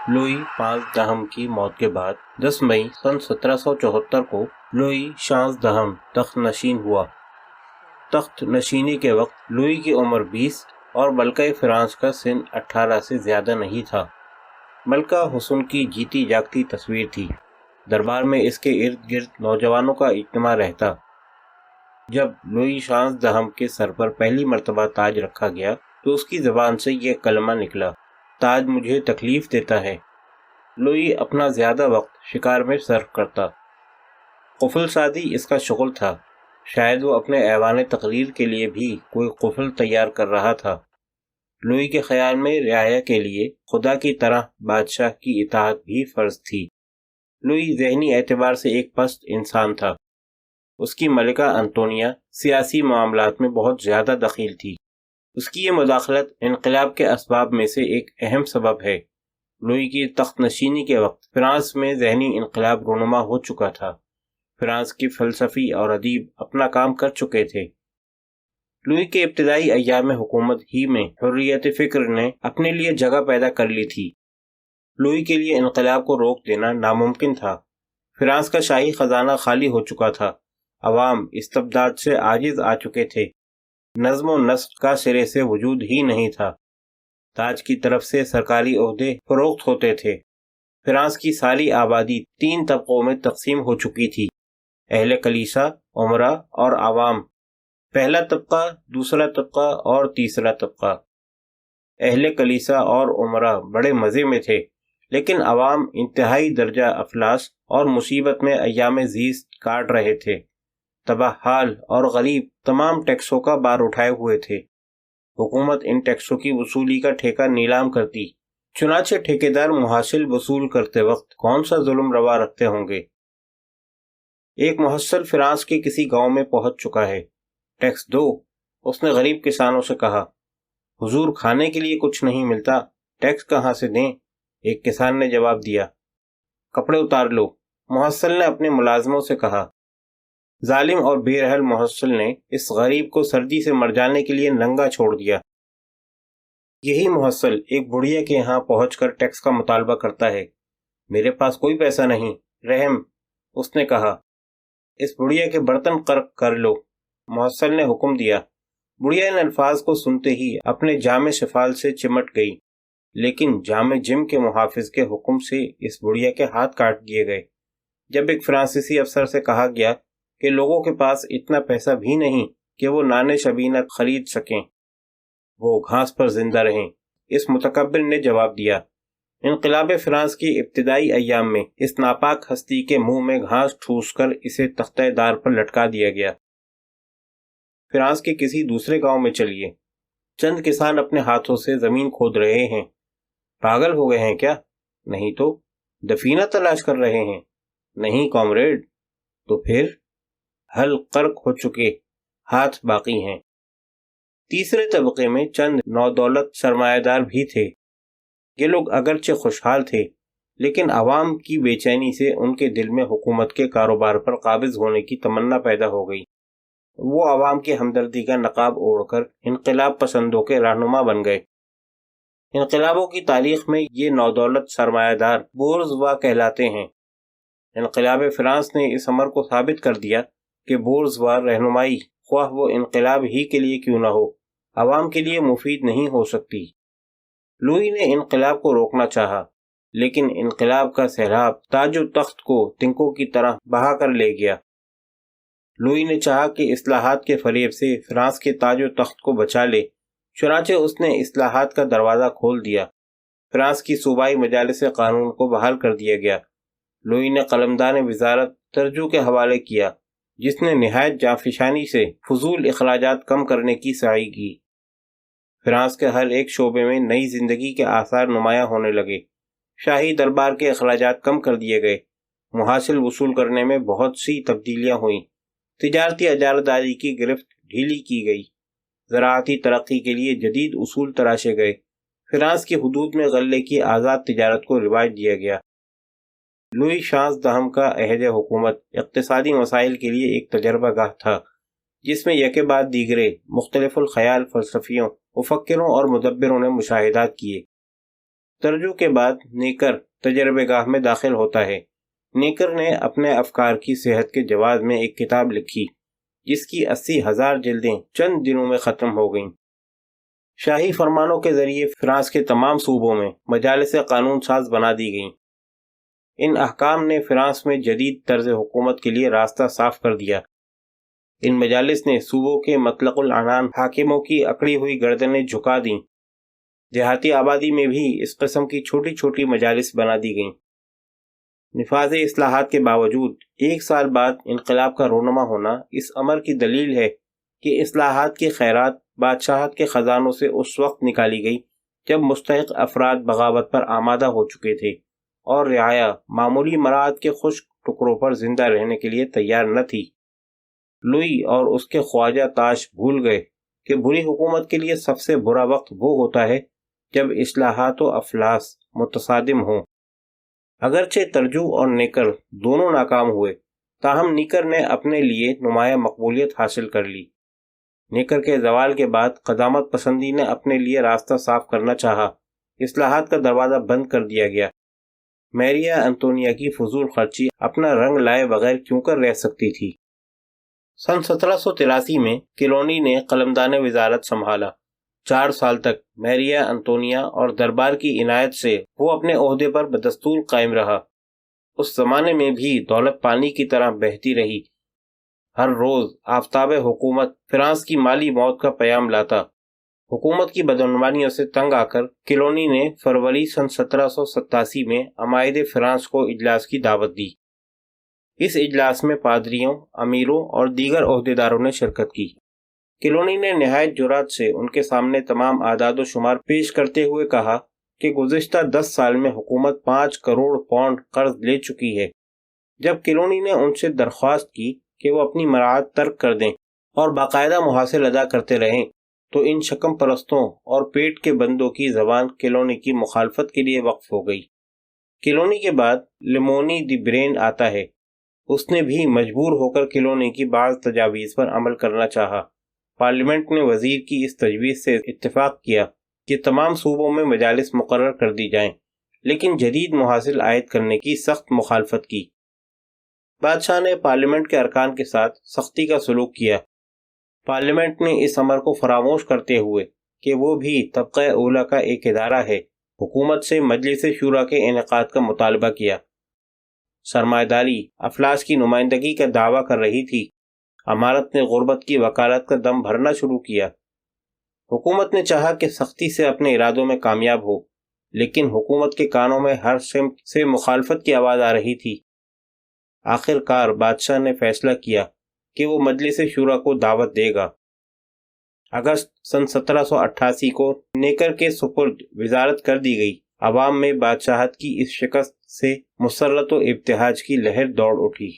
لوئی پانچ دہم کی موت کے بعد 10 مئی سن 1774 کو لوئی شانز دہم تخت نشین ہوا۔ تخت نشینی کے وقت لوئی کی عمر 20 اور ملکہ فرانس کا سن 18 سے زیادہ نہیں تھا۔ ملکہ حسن کی جیتی جاگتی تصویر تھی۔ دربار میں اس کے ارد گرد نوجوانوں کا اجتماع رہتا۔ جب لوئی شانز دہم کے سر پر پہلی مرتبہ تاج رکھا گیا تو اس کی زبان سے یہ کلمہ نکلا، تاج مجھے تکلیف دیتا ہے۔ لوئی اپنا زیادہ وقت شکار میں صرف کرتا۔ قفل سازی اس کا شغل تھا۔ شاید وہ اپنے ایوان تقریر کے لیے بھی کوئی قفل تیار کر رہا تھا۔ لوئی کے خیال میں رعایا کے لیے خدا کی طرح بادشاہ کی اطاعت بھی فرض تھی۔ لوئی ذہنی اعتبار سے ایک پست انسان تھا۔ اس کی ملکہ انطونیا سیاسی معاملات میں بہت زیادہ دخیل تھی۔ اس کی یہ مداخلت انقلاب کے اسباب میں سے ایک اہم سبب ہے۔ لوئی کی تخت نشینی کے وقت فرانس میں ذہنی انقلاب رونما ہو چکا تھا۔ فرانس کی فلسفی اور ادیب اپنا کام کر چکے تھے۔ لوئی کے ابتدائی ایام حکومت ہی میں حریت فکر نے اپنے لیے جگہ پیدا کر لی تھی۔ لوئی کے لیے انقلاب کو روک دینا ناممکن تھا۔ فرانس کا شاہی خزانہ خالی ہو چکا تھا۔ عوام استبداد سے عاجز آ چکے تھے۔ نظم و نسق کا سرے سے وجود ہی نہیں تھا۔ تاج کی طرف سے سرکاری عہدے فروخت ہوتے تھے۔ فرانس کی ساری آبادی 3 طبقوں میں تقسیم ہو چکی تھی: اہل کلیسا، امراء اور عوام۔ پہلا طبقہ، دوسرا طبقہ اور تیسرا طبقہ۔ اہل کلیسا اور امراء بڑے مزے میں تھے، لیکن عوام انتہائی درجہ افلاس اور مصیبت میں ایام زیست کاٹ رہے تھے۔ تباہ حال اور غریب تمام ٹیکسوں کا بار اٹھائے ہوئے تھے۔ حکومت ان ٹیکسوں کی وصولی کا ٹھیکہ نیلام کرتی، چنانچہ ٹھیکیدار محصل وصول کرتے وقت کون سا ظلم روا رکھتے ہوں گے۔ ایک محصل فرانس کے کسی گاؤں میں پہنچ چکا ہے۔ ٹیکس دو، اس نے غریب کسانوں سے کہا۔ حضور، کھانے کے لیے کچھ نہیں ملتا، ٹیکس کہاں سے دیں؟ ایک کسان نے جواب دیا۔ کپڑے اتار لو، محصل نے اپنے ملازموں سے کہا۔ ظالم اور بے رحل محصل نے اس غریب کو سردی سے مر جانے کے لیے ننگا چھوڑ دیا۔ یہی محصل ایک بڑھیا کے یہاں پہنچ کر ٹیکس کا مطالبہ کرتا ہے۔ میرے پاس کوئی پیسہ نہیں، رحم، اس نے کہا۔ اس بڑھیا کے برتن قرق کر لو، محصل نے حکم دیا۔ بڑھیا ان الفاظ کو سنتے ہی اپنے جامِ شفال سے چمٹ گئی، لیکن جامِ جم کے محافظ کے حکم سے اس بڑھیا کے ہاتھ کاٹ دیے گئے۔ جب ایک فرانسیسی افسر سے کہا گیا کہ لوگوں کے پاس اتنا پیسہ بھی نہیں کہ وہ نان شبینہ خرید سکیں، وہ گھاس پر زندہ رہیں، اس متکبر نے جواب دیا۔ انقلاب فرانس کی ابتدائی ایام میں اس ناپاک ہستی کے منہ میں گھاس ٹھوس کر اسے تختہ دار پر لٹکا دیا گیا۔ فرانس کے کسی دوسرے گاؤں میں چلیے، چند کسان اپنے ہاتھوں سے زمین کھود رہے ہیں۔ پاگل ہو گئے ہیں کیا؟ نہیں تو۔ دفینہ تلاش کر رہے ہیں؟ نہیں کامریڈ۔ تو پھر؟ حل غرق ہو چکے، ہاتھ باقی ہیں۔ تیسرے طبقے میں چند نودولت سرمایہ دار بھی تھے۔ یہ لوگ اگرچہ خوشحال تھے، لیکن عوام کی بے چینی سے ان کے دل میں حکومت کے کاروبار پر قابض ہونے کی تمنا پیدا ہو گئی۔ وہ عوام کی ہمدردی کا نقاب اوڑھ کر انقلاب پسندوں کے رہنما بن گئے۔ انقلابوں کی تاریخ میں یہ نودولت سرمایہ دار بورژوا کہلاتے ہیں۔ انقلاب فرانس نے اس امر کو ثابت کر دیا کہ بورژوا رہنمائی، خواہ وہ انقلاب ہی کے لیے کیوں نہ ہو، عوام کے لیے مفید نہیں ہو سکتی۔ لوئی نے انقلاب کو روکنا چاہا، لیکن انقلاب کا سیلاب تاج و تخت کو تنکوں کی طرح بہا کر لے گیا۔ لوئی نے چاہا کہ اصلاحات کے فریب سے فرانس کے تاج و تخت کو بچا لے، چنانچہ اس نے اصلاحات کا دروازہ کھول دیا۔ فرانس کی صوبائی مجالس قانون کو بحال کر دیا گیا۔ لوئی نے قلمدان وزارت ترجو کے حوالے کیا، جس نے نہایت جانفشانی سے فضول اخراجات کم کرنے کی سعی کی۔ فرانس کے ہر ایک شعبے میں نئی زندگی کے آثار نمایاں ہونے لگے۔ شاہی دربار کے اخراجات کم کر دیے گئے، محاصل وصول کرنے میں بہت سی تبدیلیاں ہوئیں، تجارتی اجارہ کی گرفت ڈھیلی کی گئی، زراعتی ترقی کے لیے جدید اصول تراشے گئے، فرانس کی حدود میں غلے کی آزاد تجارت کو رواج دیا گیا۔ لوئی شانز دہم کا عہد حکومت اقتصادی مسائل کے لیے ایک تجربہ گاہ تھا، جس میں یکے بعد دیگرے مختلف الخیال فلسفیوں، مفکروں اور مدبروں نے مشاہدات کیے۔ ترجمہ کے بعد نیکر تجربہ گاہ میں داخل ہوتا ہے۔ نیکر نے اپنے افکار کی صحت کے جواز میں ایک کتاب لکھی جس کی 80,000 جلدیں چند دنوں میں ختم ہو گئیں۔ شاہی فرمانوں کے ذریعے فرانس کے تمام صوبوں میں مجالس قانون ساز بنا دی گئیں۔ ان احکام نے فرانس میں جدید طرز حکومت کے لیے راستہ صاف کر دیا۔ ان مجالس نے صوبوں کے مطلق العنان حاکموں کی اکڑی ہوئی گردنیں جھکا دیں۔ دیہاتی آبادی میں بھی اس قسم کی چھوٹی چھوٹی مجالس بنا دی گئیں۔ نفاذ اصلاحات کے باوجود 1 سال بعد انقلاب کا رونما ہونا اس امر کی دلیل ہے کہ اصلاحات کی خیرات بادشاہت کے خزانوں سے اس وقت نکالی گئی جب مستحق افراد بغاوت پر آمادہ ہو چکے تھے اور رعایا معمولی مراعات کے خشک ٹکڑوں پر زندہ رہنے کے لیے تیار نہ تھی۔ لوئی اور اس کے خواجہ تاش بھول گئے کہ بری حکومت کے لیے سب سے برا وقت وہ ہوتا ہے جب اصلاحات و افلاس متصادم ہوں۔ اگرچہ ترجو اور نیکر دونوں ناکام ہوئے، تاہم نیکر نے اپنے لیے نمایاں مقبولیت حاصل کر لی۔ نیکر کے زوال کے بعد قدامت پسندی نے اپنے لیے راستہ صاف کرنا چاہا۔ اصلاحات کا دروازہ بند کر دیا گیا۔ میریا انتونیا کی فضول خرچی اپنا رنگ لائے بغیر کیوں کر رہ سکتی تھی؟ سن 1783 میں کلونی نے قلمدان وزارت سنبھالا۔ 4 سال تک میریا انتونیا اور دربار کی عنایت سے وہ اپنے عہدے پر بدستور قائم رہا۔ اس زمانے میں بھی دولت پانی کی طرح بہتی رہی۔ ہر روز آفتاب حکومت فرانس کی مالی موت کا پیام لاتا۔ حکومت کی بدعنوانیوں سے تنگ آ کر کلونی نے فروری سن 1787 میں عمائد فرانس کو اجلاس کی دعوت دی۔ اس اجلاس میں پادریوں، امیروں اور دیگر عہدیداروں نے شرکت کی۔ کلونی نے نہایت جرات سے ان کے سامنے تمام اعداد و شمار پیش کرتے ہوئے کہا کہ گزشتہ 10 سال میں حکومت 5 کروڑ پاؤنڈ قرض لے چکی ہے۔ جب کلونی نے ان سے درخواست کی کہ وہ اپنی مراعات ترک کر دیں اور باقاعدہ محاصل ادا کرتے رہیں تو ان شکم پرستوں اور پیٹ کے بندوں کی زبان کلونی کی مخالفت کے لیے وقف ہو گئی۔ کلونی کے بعد لیمونی دی برین آتا ہے۔ اس نے بھی مجبور ہو کر کلونی کی بعض تجاویز پر عمل کرنا چاہا۔ پارلیمنٹ نے وزیر کی اس تجویز سے اتفاق کیا کہ تمام صوبوں میں مجالس مقرر کر دی جائیں، لیکن جدید محاصل عائد کرنے کی سخت مخالفت کی۔ بادشاہ نے پارلیمنٹ کے ارکان کے ساتھ سختی کا سلوک کیا۔ پارلیمنٹ نے اس امر کو فراموش کرتے ہوئے کہ وہ بھی طبقہ اولیٰ کا ایک ادارہ ہے، حکومت سے مجلس شورا کے انعقاد کا مطالبہ کیا۔ سرمایہ داری افلاس کی نمائندگی کا دعویٰ کر رہی تھی۔ امارت نے غربت کی وکالت کا دم بھرنا شروع کیا۔ حکومت نے چاہا کہ سختی سے اپنے ارادوں میں کامیاب ہو، لیکن حکومت کے کانوں میں ہر سمت سے مخالفت کی آواز آ رہی تھی۔ آخر کار بادشاہ نے فیصلہ کیا کہ وہ مجلس شورا کو دعوت دے گا۔ اگست سن 1788 کو نیکر کے سپرد وزارت کر دی گئی۔ عوام میں بادشاہت کی اس شکست سے مسرت و ابتہاج کی لہر دوڑ اٹھی۔